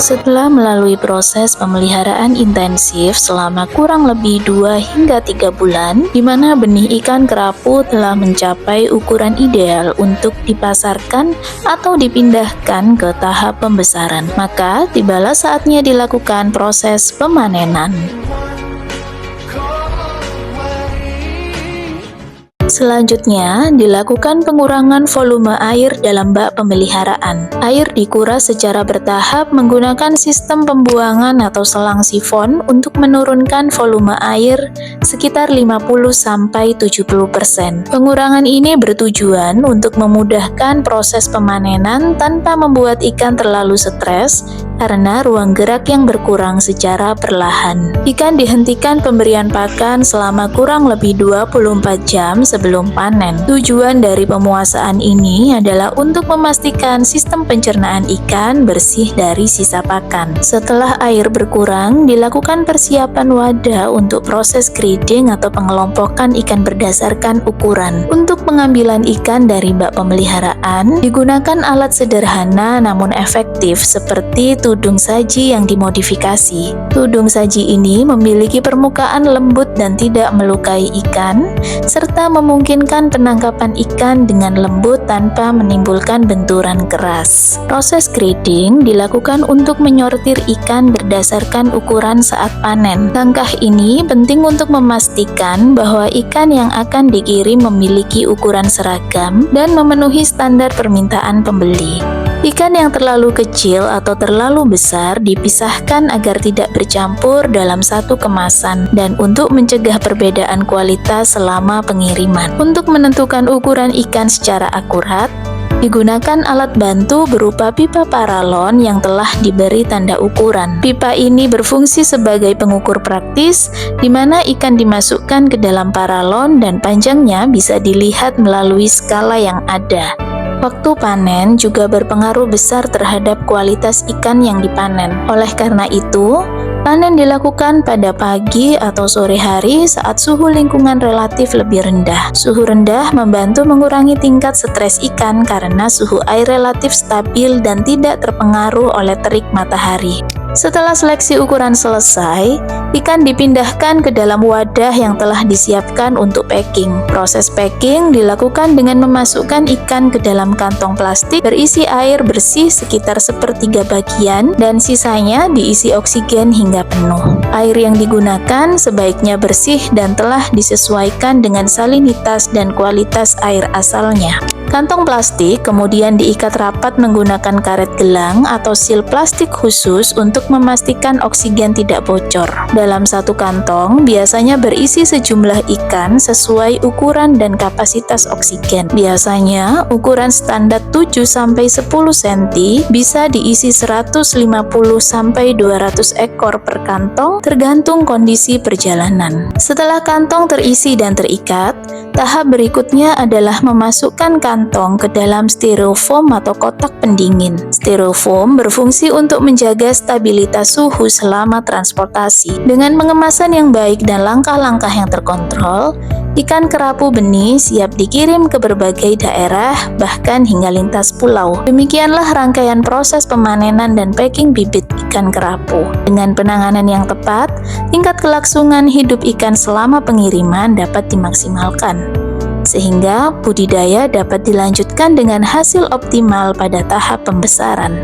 Setelah melalui proses pemeliharaan intensif selama kurang lebih 2 hingga 3 bulan, di mana benih ikan kerapu telah mencapai ukuran ideal untuk dipasarkan atau dipindahkan ke tahap pembesaran, maka tibalah saatnya dilakukan proses pemanenan. Selanjutnya, dilakukan pengurangan volume air dalam bak pemeliharaan. Air dikuras secara bertahap menggunakan sistem pembuangan atau selang sifon untuk menurunkan volume air sekitar 50-70%. Pengurangan ini bertujuan untuk memudahkan proses pemanenan tanpa membuat ikan terlalu stres karena ruang gerak yang berkurang secara perlahan. Ikan dihentikan pemberian pakan selama kurang lebih 24 jam sebelum panen. Tujuan dari pemuasaan ini adalah untuk memastikan sistem pencernaan ikan bersih dari sisa pakan. Setelah air berkurang, dilakukan persiapan wadah untuk proses grading atau pengelompokan ikan berdasarkan ukuran. Untuk pengambilan ikan dari bak pemeliharaan, digunakan alat sederhana namun efektif seperti tudung saji yang dimodifikasi. Tudung saji ini memiliki permukaan lembut dan tidak melukai ikan, serta memungkinkan penangkapan ikan dengan lembut tanpa menimbulkan benturan keras. Proses grading dilakukan untuk menyortir ikan berdasarkan ukuran saat panen. Langkah ini penting untuk memastikan bahwa ikan yang akan dikirim memiliki ukuran seragam dan memenuhi standar permintaan pembeli. Ikan yang terlalu kecil atau terlalu besar dipisahkan agar tidak bercampur dalam satu kemasan dan untuk mencegah perbedaan kualitas selama pengiriman. Untuk menentukan ukuran ikan secara akurat, digunakan alat bantu berupa pipa paralon yang telah diberi tanda ukuran. Pipa ini berfungsi sebagai pengukur praktis, di mana ikan dimasukkan ke dalam paralon dan panjangnya bisa dilihat melalui skala yang ada. Waktu panen juga berpengaruh besar terhadap kualitas ikan yang dipanen. Oleh karena itu, panen dilakukan pada pagi atau sore hari saat suhu lingkungan relatif lebih rendah. Suhu rendah membantu mengurangi tingkat stres ikan karena suhu air relatif stabil dan tidak terpengaruh oleh terik matahari. Setelah seleksi ukuran selesai, ikan dipindahkan ke dalam wadah yang telah disiapkan untuk packing. Proses packing dilakukan dengan memasukkan ikan ke dalam kantong plastik berisi air bersih sekitar sepertiga bagian dan sisanya diisi oksigen hingga penuh. Air yang digunakan sebaiknya bersih dan telah disesuaikan dengan salinitas dan kualitas air asalnya. Kantong plastik kemudian diikat rapat menggunakan karet gelang atau sil plastik khusus untuk memastikan oksigen tidak bocor. Dalam satu kantong biasanya berisi sejumlah ikan sesuai ukuran dan kapasitas oksigen. Biasanya ukuran standar 7-10 cm bisa diisi 150-200 ekor per kantong tergantung kondisi perjalanan. Setelah kantong terisi dan terikat, tahap berikutnya adalah memasukkan kantong ke dalam styrofoam atau kotak pendingin. Styrofoam berfungsi untuk menjaga stabilitas suhu selama transportasi. Dengan pengemasan yang baik dan langkah-langkah yang terkontrol, ikan kerapu benih siap dikirim ke berbagai daerah, bahkan hingga lintas pulau. Demikianlah rangkaian proses pemanenan dan packing bibit ikan kerapu. Dengan penanganan yang tepat, tingkat kelangsungan hidup ikan selama pengiriman dapat dimaksimalkan, sehingga budidaya dapat dilanjutkan dengan hasil optimal pada tahap pembesaran.